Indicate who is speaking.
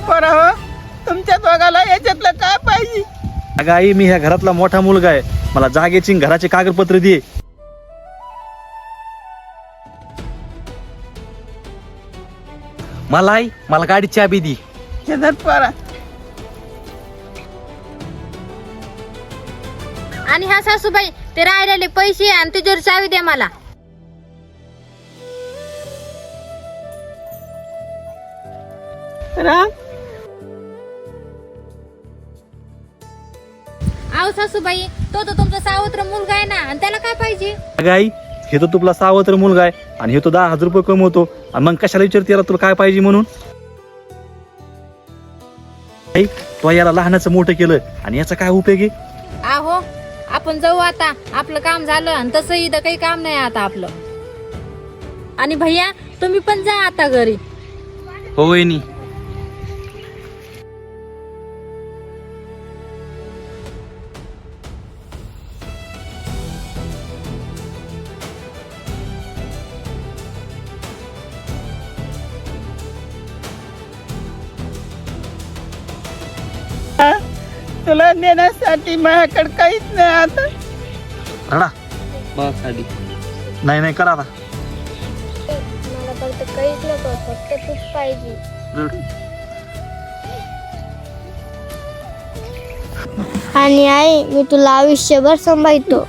Speaker 1: पोरा हो, तुमच्या दोघाला याच्यातलं काय पाहिजे?
Speaker 2: अगं आई, मी ह्या घरातला मोठा मुलगा आहे, मला जागेची आणि घराचे कागदपत्र दे. मला आई, मला गाडीची चाबी दे.
Speaker 1: शेजार पोरा,
Speaker 3: आणि हा सासूबाई, ते राहिलेले पैसे आणि तुझ्यावर चावी दे मला.
Speaker 1: राम
Speaker 3: आहो सासूबाई, तो तर तुमचा सावत्र मुलगा आहे ना, आणि त्याला काय पाहिजे?
Speaker 2: अगं आई, हे तर तुला सावत्र मुलगा आहे आणि हे तो 10,000 रुपये कमवतो, आणि मग कशाला विचारते याला तुला काय पाहिजे म्हणून? आई, तो याला लहानाचं मोठं केलं आणि याचा काय उपयोग आहे?
Speaker 3: आहो, आपण जाऊ आता, आपलं काम झालं, आणि तसं इथं काही काम नाही आता आपलं. आणि भैया, तुम्ही पण जा आता घरी.
Speaker 2: हो वहिनी.
Speaker 1: तुला नेण्यासाठी माझ्याकडे काहीच नाही आता.
Speaker 2: रडा बस आधी. नाही नाही, करा आता.
Speaker 4: मला फक्त काहीच नको, फक्त तूच पाहिजे. आणि आई, मी तुला आयुष्यभर सांभाळतो.